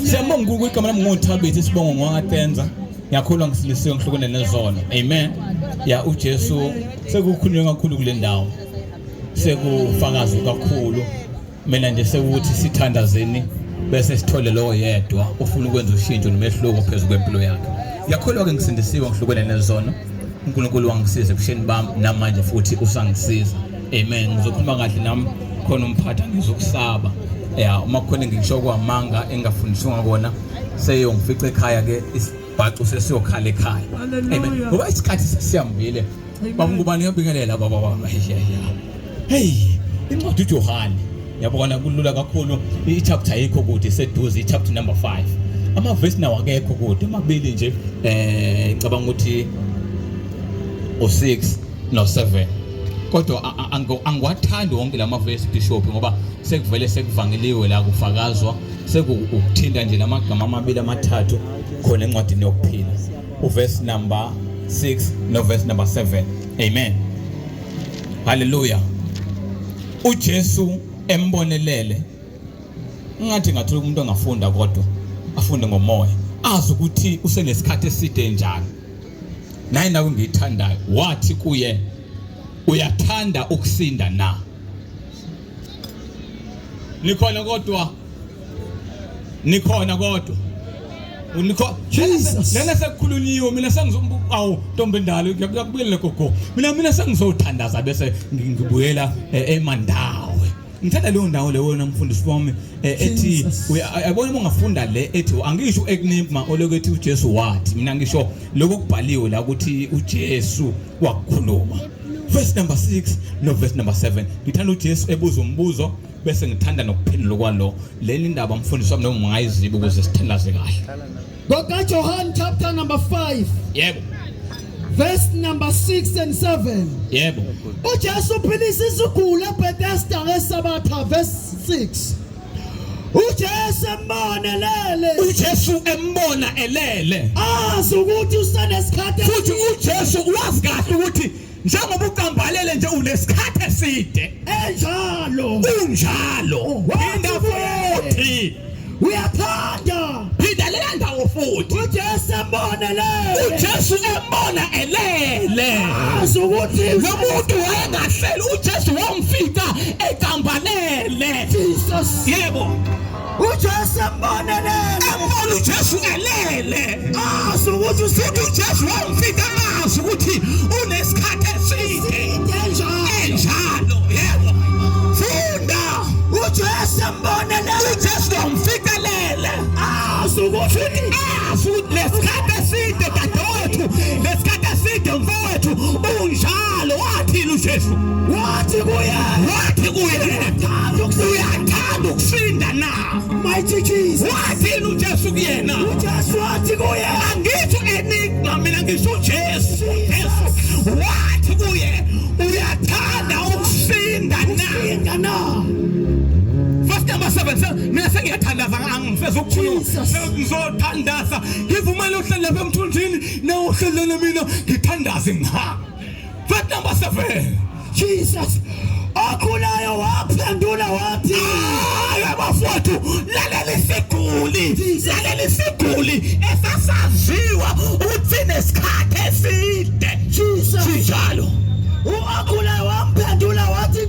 Siyabonga Gugu igama lami ngoThabiso sibonga ngowa Tenza ngiyakhulwa ngisilisiwe ngihlukene nezona amen ya uJesu sekukhulunywe kakhulu kule ndawo sekufakaza kakhulu mina nje sekuthi sithandazeni bese sithole lo yedwa ufuna ukwenza ushintsho nomehluko phezulu kwempilo yakhe ngiyakholwa ke ngisindisiwe ngihlukene nezona uNkulunkulu wangisiza ebusheni bami namanje futhi usangisiza amen ngizokhuluma kahle nami khona umphatha ngizokusaba ya uma khona ngisho kwamanga engafundiswa ngakona seyongifica ekhaya ke isibhacu sesiyokhala ekhaya amen ngoba isikhathi sesiyambile baba ngubani yabingelela baba hey incwadi uJohane yabona kulula kakhulu ichapter yikho kude seduze ichapter number 5 ama verse nawo akekho kude amabili nje ngicabanga ukuthi o6 no7 kodwa angiwathandi wonke lamaverse bishop ngoba sekuvele sekuvangeliwe la kufakazwa sekuthinta nje lamagama amabili amathathu khona encwadini yokuphila uverse number 6 no verse number 7 amen hallelujah uJesu embonelele ngathi ngathola umuntu ongafunda kodwa afunde ngomoya azi ukuthi usenesikhathi eside njani naye nawe ngiyithandayo wathi kuye uyathanda ukusinda na nikhona kodwa Jesus lena sekukhulunyiwe mina sengizobuka awu ntombendalo ngiyakubuyela gogo mina sengizothandaza bese ngibuyela eMandawe ngithanda leyo ndawo leyo wena mfundisi wami ethi uyabona ungafunda le ethi angisho ekunima olokuthi uJesu wathi mina ngisho lokubhaliwe la ukuthi uJesu wakukhuluma verse number 6 no verse number 7 ngithanda uJesu ebuza umbuzo bese ngithanda nokuphendula kwalo leli indaba mfundisi wami noma ungayiziba ukuze sithandaze kahle Goga John chapter number 5 yebo verse number 6 and 7 yebo uJesu uphilisa isiguli eBethesda ngeSabatha verse 6 uJesu embona elele azi ukuthi usenesikhathi futhi uJesu wazi kahle ukuthi njengoba uqambalele nje unesikhathi eside enjalo unjalo phinda futhi uyathanda phinda le ndawo futhi uJesu embona elele azi ukuthi lo muntu wayengahleli uJesu wamfika eqambalele Jesus yebo uJesu embona uJesu elele azi ukuthi uJesu wamfika azi ukuthi unesikhathi eside enjalo yebo funda uJesu embona uJesu wamfika lele azi ukuthi lesikhathi eside dadewethu lesikhathi eside mfowethu unjalo wathini uJesu wathi kuye uyathanda ukusinda na mighty Jesus wathini uJesu kuyena uJesu wathi kuye angithi enigma mina ngisho uJesu wathi kuye uyathanda ukusinda na verse number 7 mina sengiyathandaza angifeza ukukhuluma ngizothandaza ngivumela uhlale lapha emthunzini nawe uhlelele mina ngithandaze ngha verse number 7 Jesus akhulayo waphendula wathi abafowethu lalela isiguli esasaziwa ukuthi nesikhathi eside Jesus sinjalo uakhulayo wamphendula wathi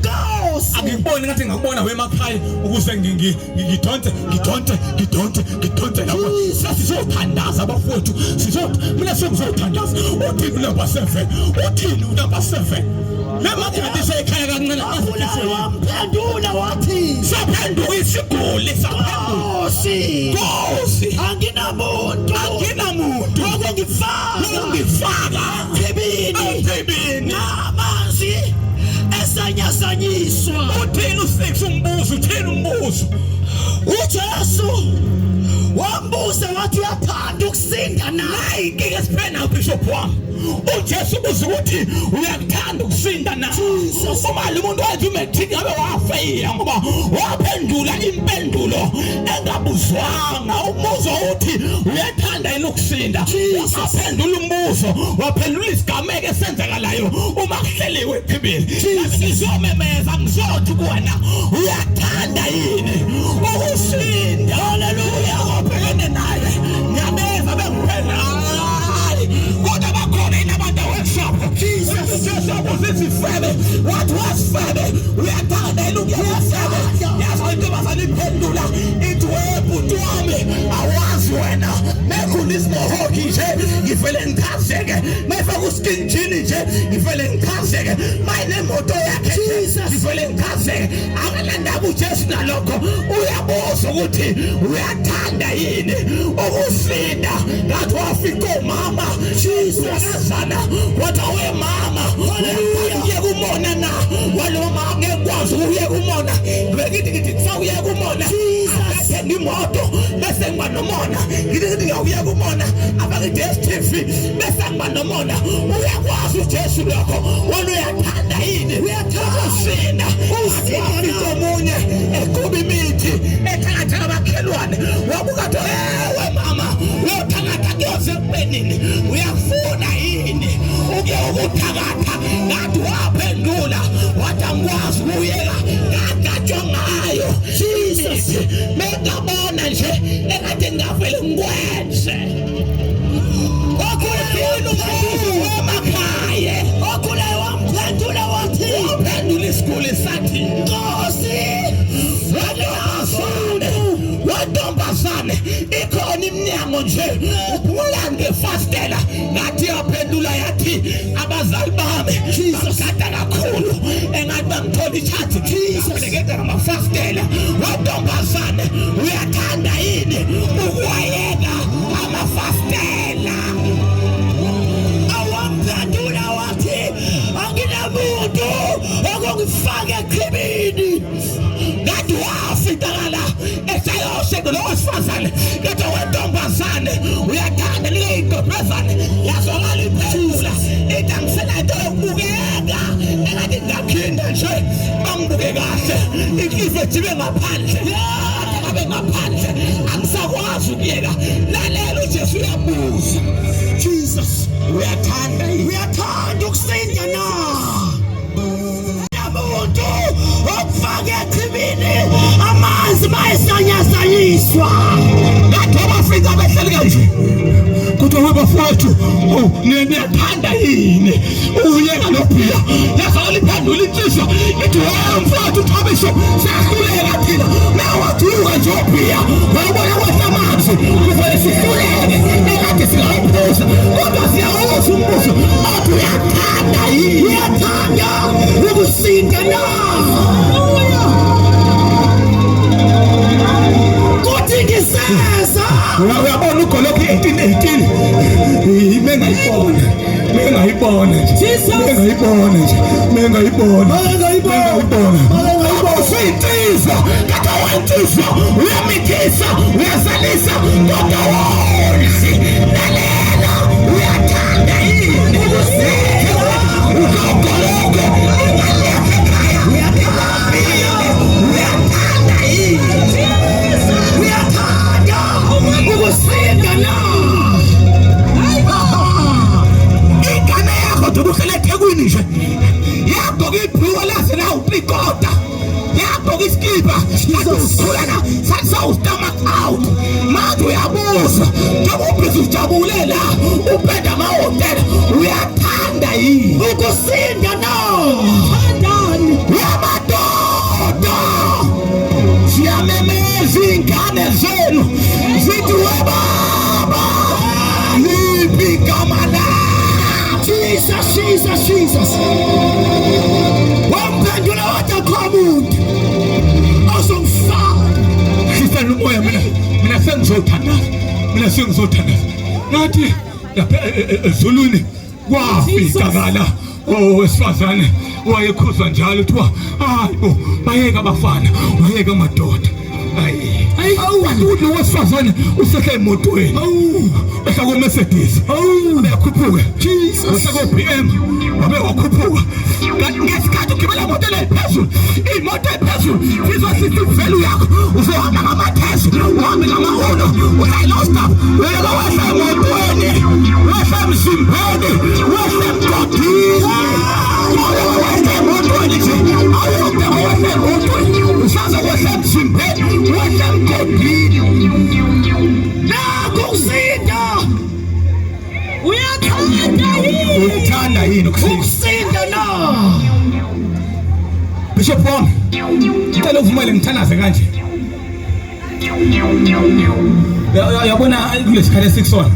Nkosi angiboni ngathi ngakubona wemakhaya ukuze ngidonte lapho sasizothandaza abafowethu mina sengizothandaza uthini number 7 Noma Thabiso ekhaya kancane wamphendula wathi saphenduka isiguli Nkosi anginamuntu ungifaka emthebeni namanzi esanyasanyiswa. uthini u6 umbuzo uJesu wambuza wathi uyathanda ukusinda na? hayi ke siphena bishop wami uJesu ubuza ukuthi uyakuthanda ukusinda na? uma lo muntu wathi umatric ngabe wafeyila ngoba waphendula impendulo engabuzwanga. Umbuzo uthi uyathanda yini ukusinda? Waphendula umbuzo, waphendula isigameko esenzakalayo uma kuhleliwe ephibili. Ngizomemeza ngizothi kuwena uyathanda yini ukusinda? Haleluya. Ngobhekene naye ngiyameza bengiphendula kodwa bakhona inabantu workshop Jesus usifebe what was febe uyathanda yini ukuyafebe yazo into basaliphendula ithi webhuti wami awazi wena mekunismo hoki nje ngivele ngichazeke mefaka uskinjini nje ngivele ngichazeke mayine moto yakhe Jesus ngivele ngichazeke akalanda uJesu nalokho uyabuza ukuthi uyathanda yini ukusinda ngathi wafika umama Jesus akazana wathi awe mama uye kumona na walo mama ngekwazi uye kumona ngithi kusawuye kumona Jesus ngimoto bese ngiba nomona ngithi ngiyuye kumona abake DSTV bese ngiba nomona uyakwazi uJesu lokho wona uyathanda yini uyathanda usinda omunye ekuba imithi ethatha abakhelwane wabuka athi ewe mama uyothakatha kuyoze kubenini uyafuna yini uke ukuthakatha ngathi waphendula wathi angikwazi ukuyeka ngajongayo Jesus megabona nje ekade ngavele ngikwenze okhulekile emakhaya okhule wamphendula wathi waphendula isiguli sathi Nkosi wantombazane ikhona iminyango nje ulande fastela ngathi yaphendula yathi abazali bami basada kakhulu engathi bangithola ichathi Jesus lekeza ngamafastela wantombazane uyathanda yini ukuwayeka amafastela awamphendula wathi anginamuntu okungifaka ekhibini ngathi wafitakala esayoshe lo wesifazane ngathi wentombazane uyathanda liyigobhezane yazolala iphendula itangisela into yokubukeka engathi ngakhinda nje bangibuke kahle iklife jibe ngaphandle abe ngaphandle angisakwazi ukuyeka lalela uJesu uyabuza Jesus uyathanda ukusinda na? Yamuntu okufaka ekhibini amanzi mayesanyasanyiswa ngathi abafika behleli kanje kodwa webafowethu niyathanda yini uyeka nobhiya yazala iphendula insizwa ithi mfowethu Thabiso siyahluleka thina nawathuka nje obhiya wabona kwehla amanzi kuvele sihluleke ekade singaphuza kodwa siyawuza umbuzo athi uyathanda yini uyathanda ukusinda na? Kuthi ngiseza uyabona ugoloki 18 mengayibona usiyinsiza kaka wensizwa uyamithisa uyazalisa kodwa wonsi lalela uyathanda yini ukusinda ugogologo engalekaya uyathanda yini uyathanda ukusinda na? Igane yakho dubuhlele eThekwini nje yagqoka ibhluka lase la upikota yagqoka iskipa sakukhulana sawustomach out manje uyabuza njengoba ubhizi ujabulela upenda amahotela uyathanda yini ukusinda na? Thandani yamadoda siyamemeza ingane zenu zithi webaba liphi igama la Jesus Jesus, Jesus. Wamphendula wathi akho umuntu ozongifaka. Sister Lumoya, mina sengizothandaza. Nathi lapha ezulwini wafikakala owesifazane wayekhuzwa njalo kuthiwa hayibo bayeka abafana bayeka amadoda. Hayi awuthi wesifazane usehla emotweni esakho Mercedes abekhuphuka Jesus esakho BM wabekhuphuka ngesikhathi ugibela imoto ephezulu imoto ephezulu sizosithi value yakho uzohamba ngamathesi uhambe ngamahono uzayilostop wena wasa emotweni wasa emzimbeni wasa emgodini wasa emotweni nje awuyokudaba wasa emotweni usaza wasa emzimbeni wasa emgodini ukusinda. Uyathanda yini ukusinda na? Bishop wami, ngicela uvumele ngithanaze kanje. Yabona kulesikhathi esikusona.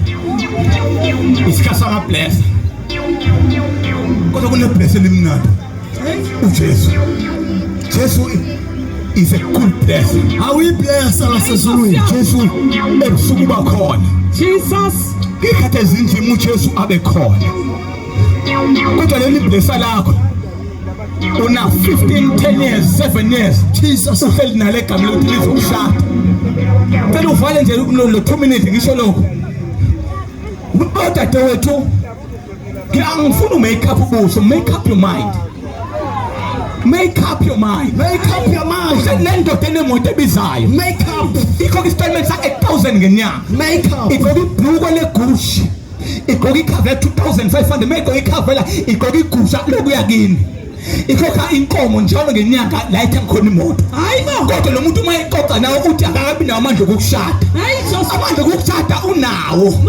Isikhathi samabless. Kodwa kunebless elimnandi. uJesu. Jesu is a good blessing. Awuyiblessa lasezulwini. Jesu ebusuku bakhona. Jesus. Ikhathi ezinzima uJesu abe khona. Kodwa leli blessa lakho una 15, 10 years, 7 years. Jesus uhleli nale gama lokuthi lizokushada. Phela uvale nje lo 2 minutes ngisho lokho. Kodwa wethu ngiyangifuna make up ubuso, make up your mind. Make up your mind. Make up your mind. Nendoda enemoto ebizayo. Make up. Ikhokha installment sa 8,000 ngenyanga. Make up. Ikhokha ibhuku legushi. Ikhokha ikhave 2,500. Make ikhavela ikhokha igusha lokuya kini. Ikhokha inkomo njalo ngenyanga la ithengikhona imoto. Hayibo. Kodwa lo muntu uma eqoqa nawe uthi akabi nawo amandla okukushada. Amandla okukushada unawo.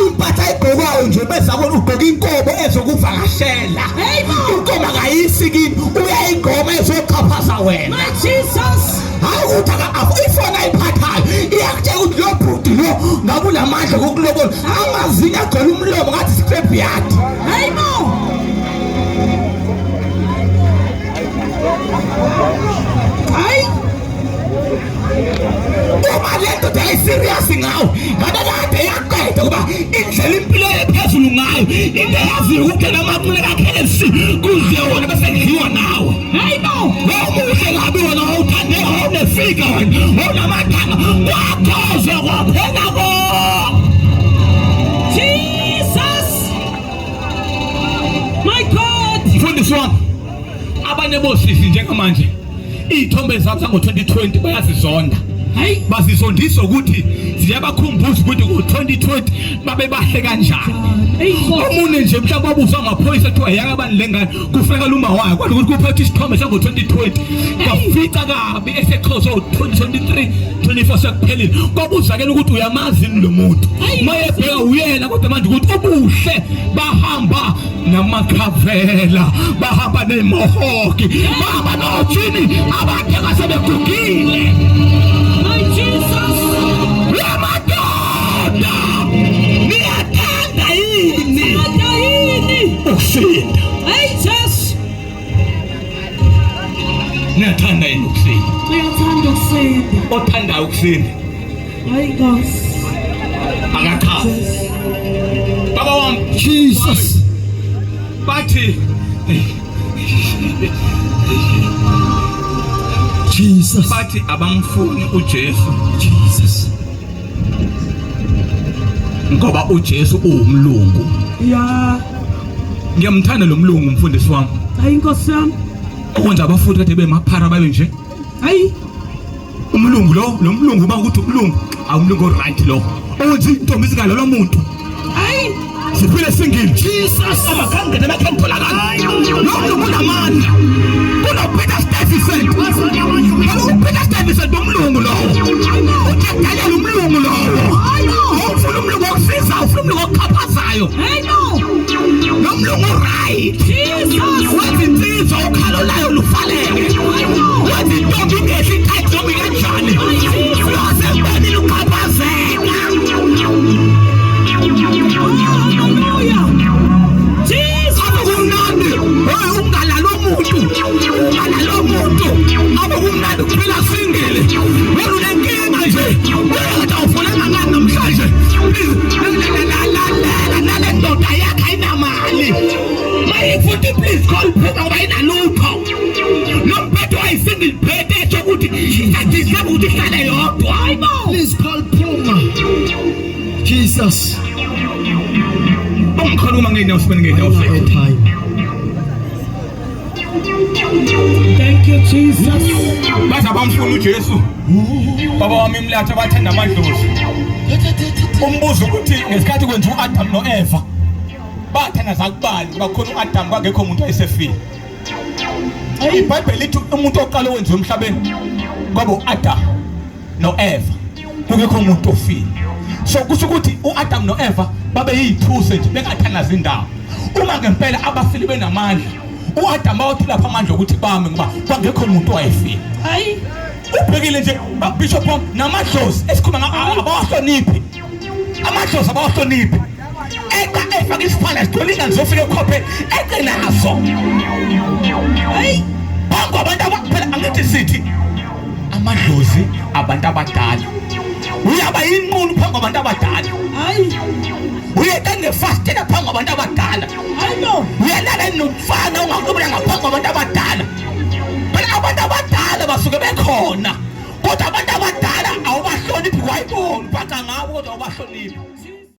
Impatha ayigqokayo nje bese akho ugqoka inkomo ezokuvakashela. Inkomo akayisi kini uyayigqoma ezoqhaphaza wena. Jesus. Hawu uthaka ifona ayiphathayo iyakutshela ukuthi lo bhuti lo ngabe ulamandla kokulobola amazinga agcwele umlomo ngathi scrap yard. Hayibo. Hayi. Uma lento de serious ngawo ngabe kade yaqeda kuba indlela impilo ephezulu ngayo into yazi ukuthi namaqule kaKFC kuze wona bese ngidliwa nawe. Hayibo. Ngomuhle ngabe wona uthande awunefika wena onamathanga wakhoze kwaphela ko. Jesus. My God. Mfundisi wami abanye bosisi njengamanje izithombe zabo ngo2020 bayazizonda. Hayi bazizondisa ukuthi ziyabakhumbuza ukuthi ngo2020 babe bahle kanjani. Omunye nje mhlawumbe wabuzwa amaphoyisa ethiwa yaka banilengane kufika luma wayo kwathi ukuthi kuphethe isithombe sango2020 kwafica kabi esekhozo 2023 24 sekuphelile kwabuzakela ukuthi uyamazi lo muntu mayebheka uyena kodwa manje ukuthi ubuhle bahamba namakhavela bahamba nemohoki bahamba nothini abantu akasebegugile. Jesus. Yamadoda niyathanda yini ukusinda? Jesus. Niyathanda yini ukusinda? Uyathanda ukusinda. Othanda ukusinda? Hayi Nkosi. Akachazi. Baba wami Jesus. bathi Jesus. bathi abamfuni uJesu. Jesus. Ngoba uJesu uwumlungu. Ya. Ngiyamthanda lo mlungu mfundisi wami. Hayi Nkosi yami. Ukwenza abafuthi kade bemaphara babe nje. Hayi. Umlungu lo mlungu uma ukuthi umlungu awumlungu right lo. Owenza intombi zikala lo muntu. Hayi. Siphile singile. Jesus. Amakangene bakhetholakala. Lo mlungu unamandla. Kunopeter Thabiso. Peter Thabiso umlungu lo. Uthekela umlungu lo. Ufuna umlungu okusiza, ufuna umlungu okukhaphazayo. Hayi no. Lo mlungu right. Jesus. Wathi insizwa ukhalolayo luvaleke. Wathi intombi ingehli iqhathi noma kanjani. Losembeni lukhaphazeka. Hallelujah. Jesus. Please call Puma. Jesus. Don't call him again. Time. Thank you, Jesus. Baza bamfuna uJesu. Baba wami mlatha bathanda amadlozi. Umbuzo ukuthi ngesikhathi kwenza uAdam noEva bathanda zakubali bakhona uAdam kwakekho umuntu ayesefile. iBhayibheli lithi umuntu oqala wenziwe emhlabeni kwabo uAdam noEva kungekho umuntu ofile. So kusho ukuthi uAdam noEva babe yithuze nje bengathandaza indawo. Uma ngempela abafili benamandla uAdam bawathi lapha amandla ukuthi bame ngoba kwangekho umuntu owayefile. Hayi. Ubhekile nje Bishop namadlozi esikhuluma abawahloniphi. Amadlozi abawahloniphi. Efaka isiphala sitholinga ngizofika ekhophe eqinazo. Hayi. Bonke abantu abaphela angithi sithi amadlozi abantu abadala. Uyaba inqunu phambi kwabantu abadala. Hayi. Uyethe ngefastela phambi kwabantu abadala. Hayi no. Uyalala nomfana ongaqhubeka ngaphambi kwabantu